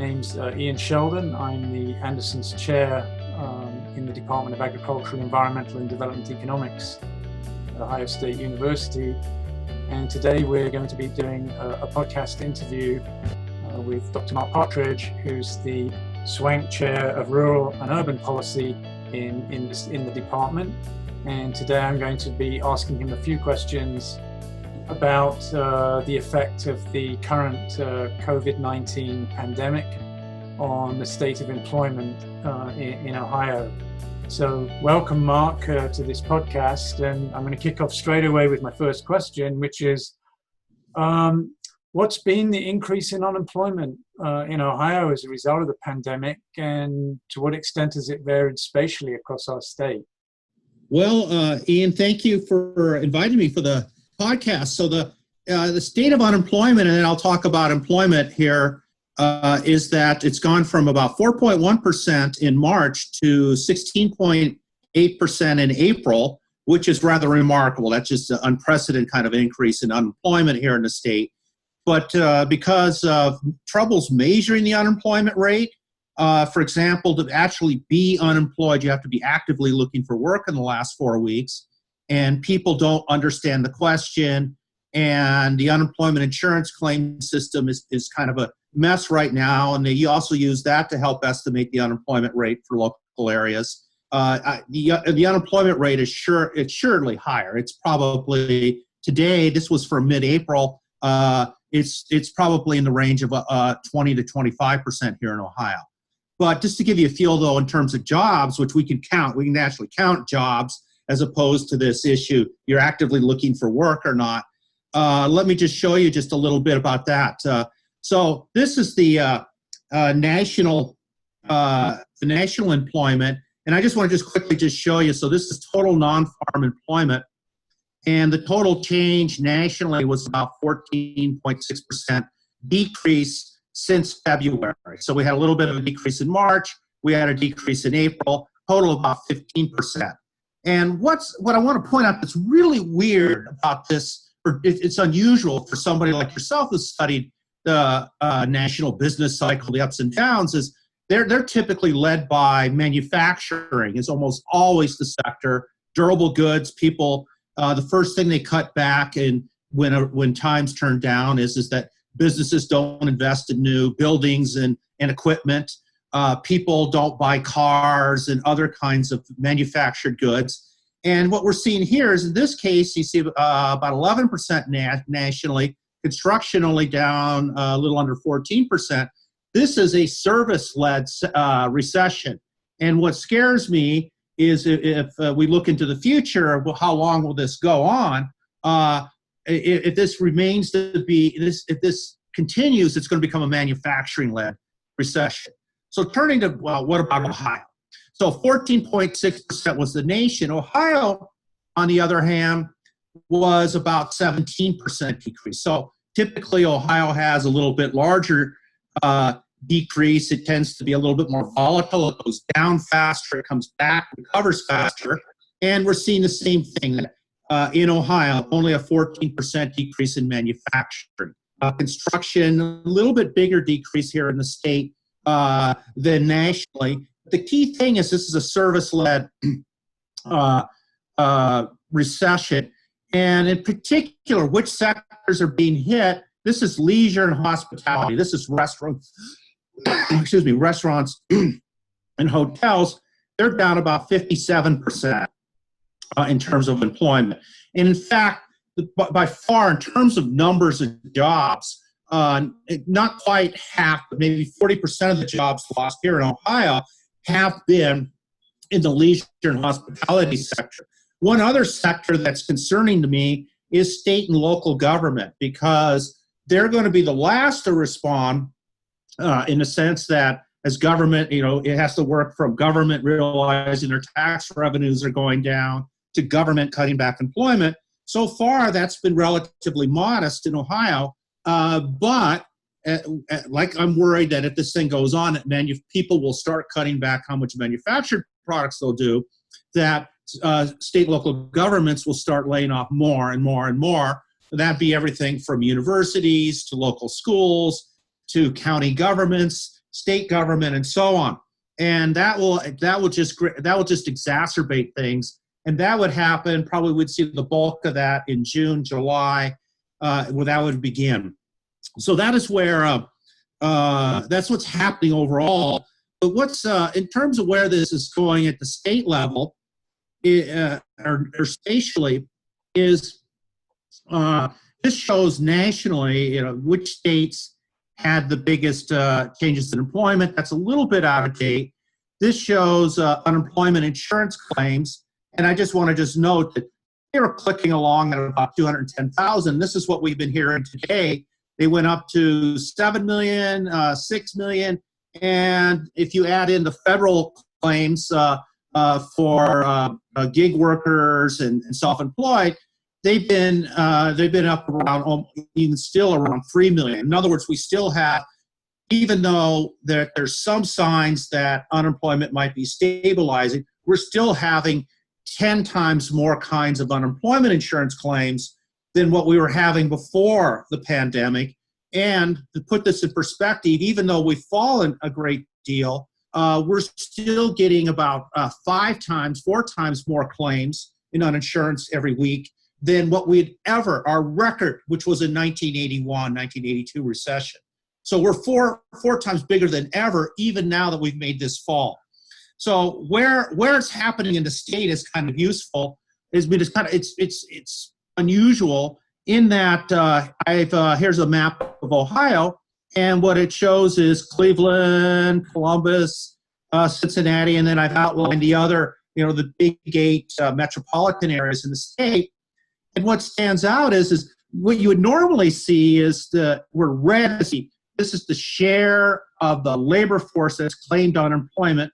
name's Ian Sheldon. I'm the Anderson's Chair in the Department of Agricultural, Environmental and Development Economics at Ohio State University. And today we're going to be doing a podcast interview with Dr. Mark Partridge, who's the Swank Chair of Rural and Urban Policy in the department. And today I'm going to be asking him a few questions about the effect of the current COVID-19 pandemic on the state of employment in Ohio. So welcome, Mark, to this podcast. And I'm going to kick off straight away with my first question, which is, what's been the increase in unemployment in Ohio as a result of the pandemic, and to what extent has it varied spatially across our state? Well, Ian, thank you for inviting me for the podcast. So the state of unemployment, and then I'll talk about employment here, is that it's gone from about 4.1% in March to 16.8% in April, which is rather remarkable. That's just an unprecedented kind of increase in unemployment here in the state. But because of troubles measuring the unemployment rate, for example, to actually be unemployed, you have to be actively looking for work in the last 4 weeks. And people don't understand the question, and the unemployment insurance claim system is kind of a mess right now, and they also use that to help estimate the unemployment rate for local areas. The unemployment rate is surely higher. It's probably, today, this was for mid-April, it's probably in the range of 20 to 25% here in Ohio. But just to give you a feel, though, in terms of jobs, which we can actually count jobs, as opposed to this issue, you're actively looking for work or not. Let me just show you just a little bit about that. So this is the national employment, and I just want to just quickly just show you. So this is total non-farm employment, and the total change nationally was about 14.6% decrease since February. So we had a little bit of a decrease in March, we had a decrease in April, total about 15%. And what I want to point out that's really weird about this, or it's unusual for somebody like yourself who studied the national business cycle, the ups and downs, is they're typically led by manufacturing. Is almost always the sector. Durable goods, people, the first thing they cut back and when times turn down is that businesses don't invest in new buildings and equipment. People don't buy cars and other kinds of manufactured goods. And what we're seeing here is, in this case, you see about 11% nationally, construction only down a little under 14%. This is a service-led recession. And what scares me is if we look into the future, well, how long will this go on? If this remains to be, if this continues, it's going to become a manufacturing-led recession. So turning to, well, what about Ohio? So 14.6% was the nation. Ohio, on the other hand, was about 17% decrease. So typically Ohio has a little bit larger decrease. It tends to be a little bit more volatile. It goes down faster, it comes back, recovers faster. And we're seeing the same thing in Ohio, only a 14% decrease in manufacturing. Construction, a little bit bigger decrease here in the state than nationally. The key thing is this is a service-led recession. And in particular, which sectors are being hit? This is leisure and hospitality. This is restaurants, restaurants and hotels. They're down about 57% in terms of employment. And in fact, by far, in terms of numbers of jobs, not quite half, but maybe 40% of the jobs lost here in Ohio have been in the leisure and hospitality sector. One other sector that's concerning to me is state and local government, because they're going to be the last to respond in the sense that as government, it has to work from government realizing their tax revenues are going down to government cutting back employment. So far, that's been relatively modest in Ohio, but like I'm worried that if this thing goes on, people will start cutting back how much manufactured products they'll do, that state and local governments will start laying off more and more and more. That'd be everything from universities to local schools to county governments state government, and so on. And that will just exacerbate things. And that would happen, probably we'd see the bulk of that in June, July, where that would begin. So that is where, that's what's happening overall. But what's, in terms of where this is going at the state level, or spatially, is this shows nationally, which states had the biggest changes in employment. That's a little bit out of date. This shows unemployment insurance claims. And I just want to note that they were clicking along at about 210,000. This is what we've been hearing today. They went up to 7 million, 6 million. And if you add in the federal claims for gig workers and self-employed, they've been up around, even still around 3 million. In other words, we still have, even though there's some signs that unemployment might be stabilizing, we're still having 10 times more kinds of unemployment insurance claims than what we were having before the pandemic. And to put this in perspective, even though we've fallen a great deal, we're still getting about 4 times more claims in uninsurance every week than what we'd ever, our record, which was in 1981, 1982 recession. So we're four times bigger than ever, even now that we've made this fall. So where it's happening in the state is kind of useful. It's unusual in that here's a map of Ohio, and what it shows is Cleveland, Columbus, Cincinnati, and then I've outlined the other, the big 8 metropolitan areas in the state. And what stands out is what you would normally see is where red is this is the share of the labor force that's claimed unemployment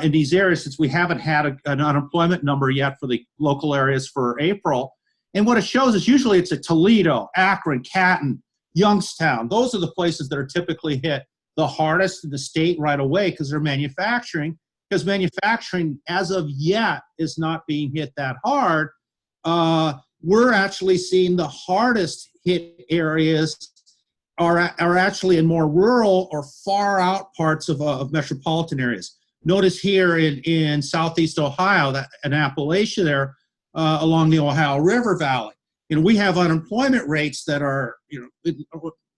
in these areas, since we haven't had an unemployment number yet for the local areas for April. And what it shows is usually it's at Toledo, Akron, Canton, Youngstown. Those are the places that are typically hit the hardest in the state right away because they're manufacturing. Because manufacturing, as of yet, is not being hit that hard. We're actually seeing the hardest hit areas are actually in more rural or far out parts of metropolitan areas. Notice here in southeast Ohio, that in Appalachia there, along the Ohio River Valley, we have unemployment rates that are,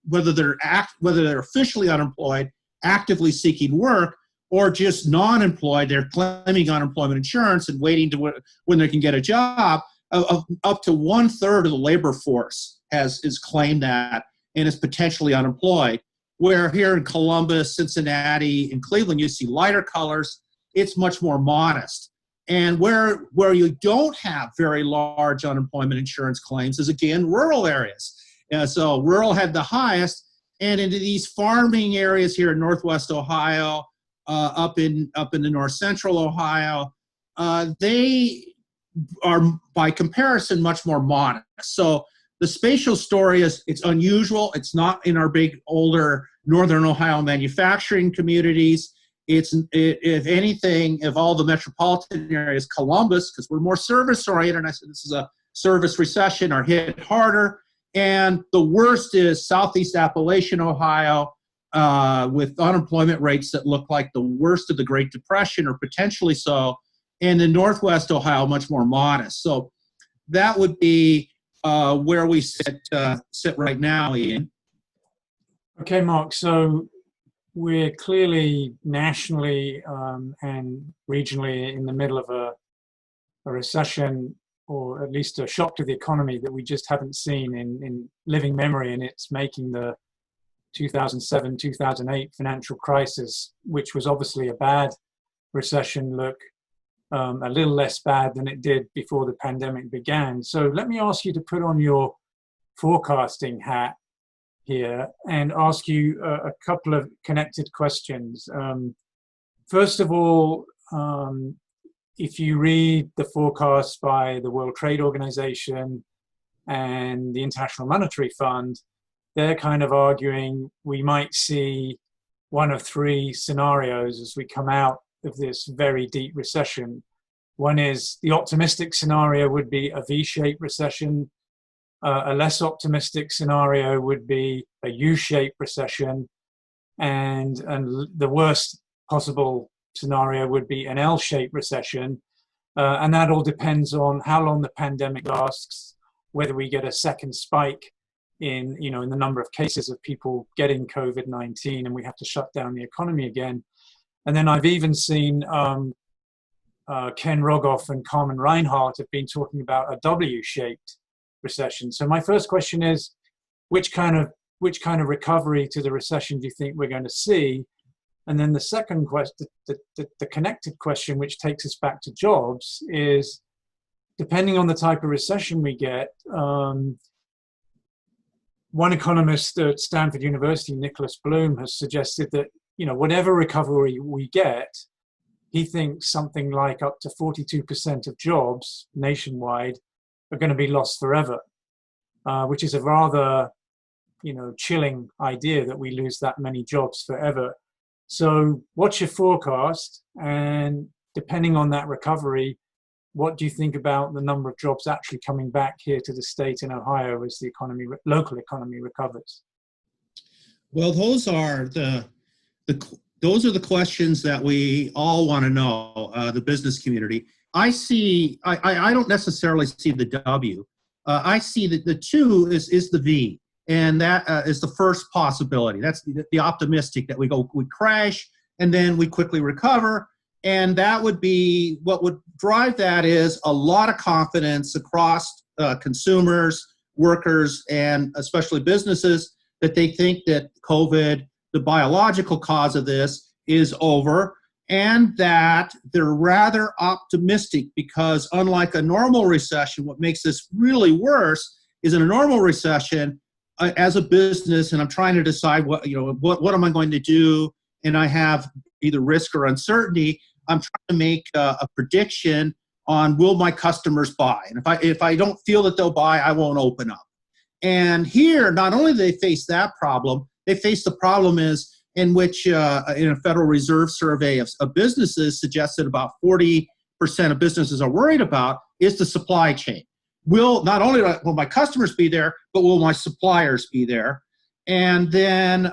whether they're officially unemployed, actively seeking work, or just non-employed, they're claiming unemployment insurance and waiting to when they can get a job. Up to 1/3 of the labor force is claimed that and is potentially unemployed. Where here in Columbus, Cincinnati, and Cleveland, you see lighter colors, it's much more modest. And where you don't have very large unemployment insurance claims is, again, rural areas. So rural had the highest, and into these farming areas here in Northwest Ohio, up in the North Central Ohio, they are, by comparison, much more modest. So the spatial story is, it's unusual. It's not in our big, older Northern Ohio manufacturing communities. If anything, of all the metropolitan areas, Columbus, because we're more service-oriented, and I said this is a service recession, are hit harder. And the worst is Southeast Appalachian Ohio, with unemployment rates that look like the worst of the Great Depression, or potentially so. And in Northwest Ohio, much more modest. So that would be where we sit right now, Ian. Okay, Mark. So we're clearly nationally and regionally in the middle of a recession, or at least a shock to the economy that we just haven't seen in living memory, and it's making the 2007-2008 financial crisis, which was obviously a bad recession, look a little less bad than it did before the pandemic began. So let me ask you to put on your forecasting hat here and ask you a couple of connected questions. First of all, if you read the forecasts by the World Trade Organization and the International Monetary Fund, they're kind of arguing we might see one of 3 scenarios as we come out of this very deep recession. One is, the optimistic scenario would be a V-shaped recession. A less optimistic scenario would be a U-shaped recession. and the worst possible scenario would be an L-shaped recession. And that all depends on how long the pandemic lasts, whether we get a second spike in the number of cases of people getting COVID-19 and we have to shut down the economy again. And then I've even seen Ken Rogoff and Carmen Reinhardt have been talking about a W-shaped recession. So my first question is, which kind of recovery to the recession do you think we're going to see? And then the second question, the connected question, which takes us back to jobs, is depending on the type of recession we get. One economist at Stanford University, Nicholas Bloom, has suggested that whatever recovery we get, he thinks something like up to 42% of jobs nationwide are going to be lost forever, which is a rather chilling idea that we lose that many jobs forever. So what's your forecast? And depending on that recovery, what do you think about the number of jobs actually coming back here to the state in Ohio as the local economy recovers? Well, those are the questions that we all want to know, the business community. I don't necessarily see the W. I see that the 2 is the V. And that is the first possibility. That's the optimistic, that we crash and then we quickly recover. And that would be, what would drive that is a lot of confidence across consumers, workers, and especially businesses, that they think that COVID, the biological cause of this, is over, and that they're rather optimistic, because unlike a normal recession, what makes this really worse is in a normal recession, as a business, and I'm trying to decide what am I going to do, and I have either risk or uncertainty, I'm trying to make a prediction on, will my customers buy? And if I don't feel that they'll buy, I won't open up. And here, not only do they face that problem, they face the problem in which in a Federal Reserve survey of businesses suggested about 40% of businesses are worried about, is the supply chain. Not only will my customers be there, but will my suppliers be there? And then,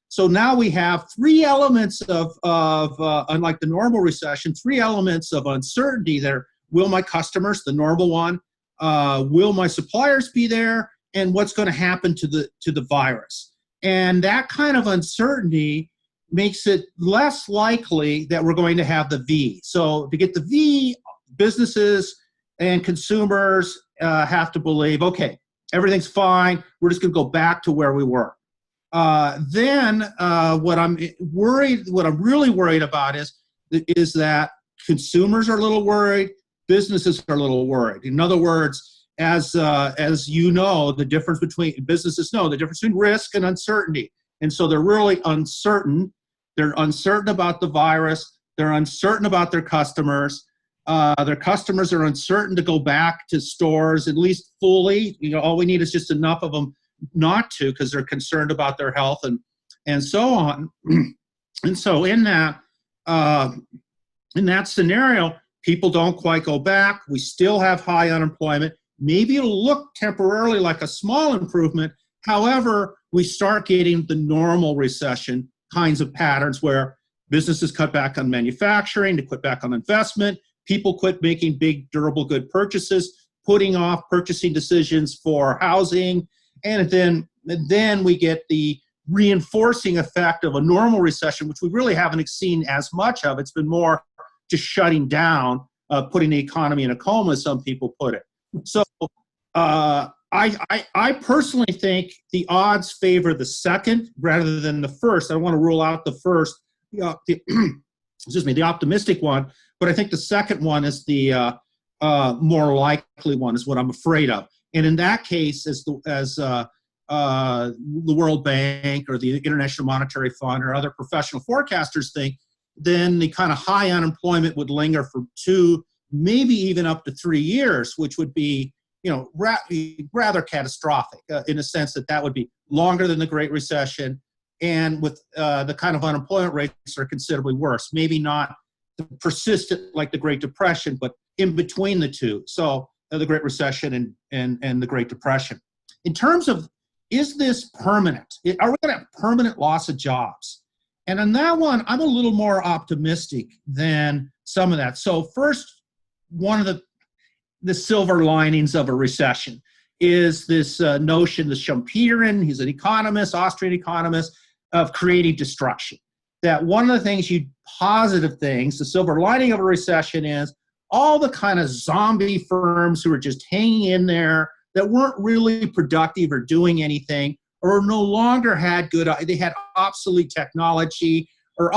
so now we have 3 elements of unlike the normal recession, 3 elements of uncertainty there. Will my customers, the normal one, will my suppliers be there, and what's going to happen to the virus? And that kind of uncertainty makes it less likely that we're going to have the V. So to get the V, businesses and consumers have to believe, okay, everything's fine, we're just going to go back to where we were. Then what I'm really worried about is that consumers are a little worried, businesses are a little worried. In other words, as you know, businesses know the difference between risk and uncertainty. And so they're really uncertain. They're uncertain about the virus. They're uncertain about their customers. Their customers are uncertain to go back to stores, at least fully. All we need is just enough of them not to, because they're concerned about their health and so on. And so in that scenario, people don't quite go back. We still have high unemployment. Maybe it'll look temporarily like a small improvement. However, we start getting the normal recession kinds of patterns where businesses cut back on manufacturing, they cut back on investment, people quit making big durable good purchases, putting off purchasing decisions for housing, and then we get the reinforcing effect of a normal recession, which we really haven't seen as much of. It's been more just shutting down, putting the economy in a coma, as some people put it. So I personally think the odds favor the second rather than the first. I don't want to rule out the first, the optimistic one, but I think the second one is the more likely one, is what I'm afraid of. And in that case, as the World Bank or the International Monetary Fund or other professional forecasters think, then the kind of high unemployment would linger for 2, maybe even up to 3 years, which would be, rather catastrophic in a sense that would be longer than the Great Recession, and with the kind of unemployment rates are considerably worse. Maybe not persistent like the Great Depression, but in between the two. So the Great Recession and the Great Depression. In terms of is this permanent? Are we going to have permanent loss of jobs? And on that one, I'm a little more optimistic than some of that. So first, one of the silver linings of a recession is this notion, the Schumpeterian, he's an economist, Austrian economist, of creative destruction. That one of the positive things, the silver lining of a recession is all the kind of zombie firms who are just hanging in there that weren't really productive or doing anything, or no longer they had obsolete technology, or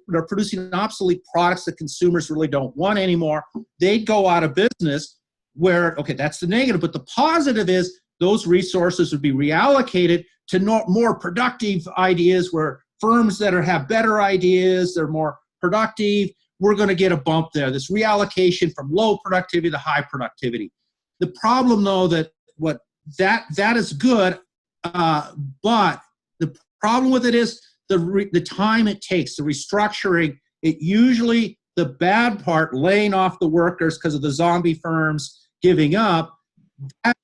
they're producing obsolete products that consumers really don't want anymore. They'd go out of business okay, that's the negative, but the positive is those resources would be reallocated to more productive ideas, where firms that have better ideas, they're more productive, we're going to get a bump there, this reallocation from low productivity to high productivity. The problem, though, that is good, but the problem with it is the time it takes, the restructuring. It usually, the bad part, laying off the workers because of the zombie firms giving up, that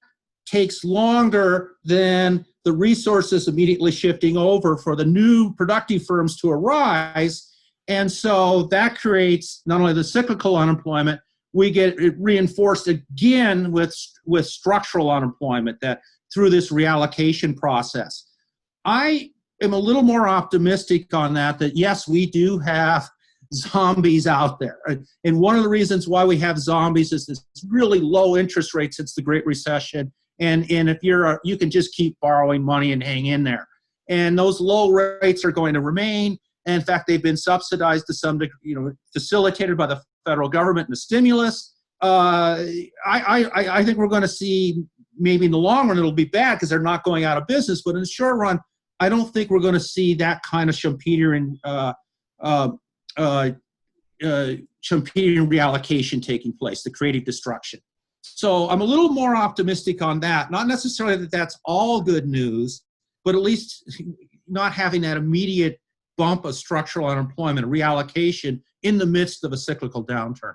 takes longer than the resources immediately shifting over for the new productive firms to arise. And so that creates not only the cyclical unemployment, we get it reinforced again with structural unemployment, that through this reallocation process. I am a little more optimistic on that yes, we do have zombies out there. And one of the reasons why we have zombies is this really low interest rate since the Great Recession. And if you can just keep borrowing money and hang in there. And those low rates are going to remain. And in fact, they've been subsidized to some degree, facilitated by the federal government and the stimulus. I think we're going to see, maybe in the long run, it'll be bad because they're not going out of business. But in the short run, I don't think we're going to see that kind of Schumpeterian reallocation taking place, the creative destruction. So I'm a little more optimistic on that. Not necessarily that that's all good news, but at least not having that immediate bump of structural unemployment, reallocation in the midst of a cyclical downturn.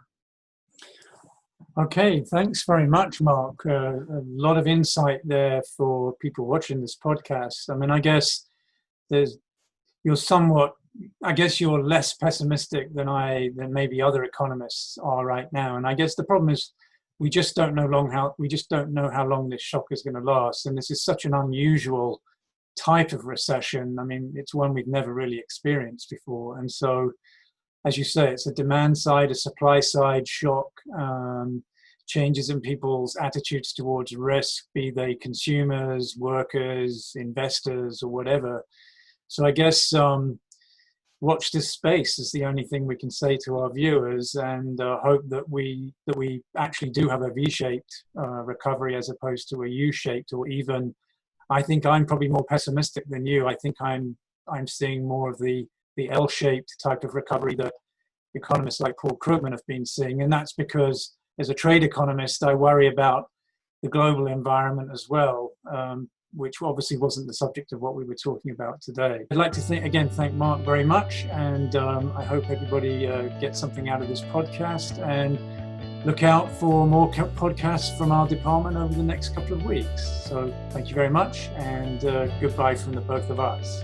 Okay, thanks very much, Mark. A lot of insight there for people watching this podcast. I mean, I guess you're less pessimistic than maybe other economists are right now. And I guess the problem is we just don't know how long this shock is going to last. And this is such an unusual type of recession. I mean, it's one we've never really experienced before. And so, as you say, it's a demand side, a supply side shock, changes in people's attitudes towards risk, be they consumers, workers, investors, or whatever. So I guess watch this space is the only thing we can say to our viewers, and hope that we actually do have a V-shaped recovery as opposed to a U-shaped, or even, I think I'm probably more pessimistic than you. I think I'm seeing more of the L-shaped type of recovery that economists like Paul Krugman have been seeing. And that's because as a trade economist, I worry about the global environment as well, which obviously wasn't the subject of what we were talking about today. I'd like to thank Mark very much. And I hope everybody gets something out of this podcast, and look out for more podcasts from our department over the next couple of weeks. So thank you very much, and goodbye from the both of us.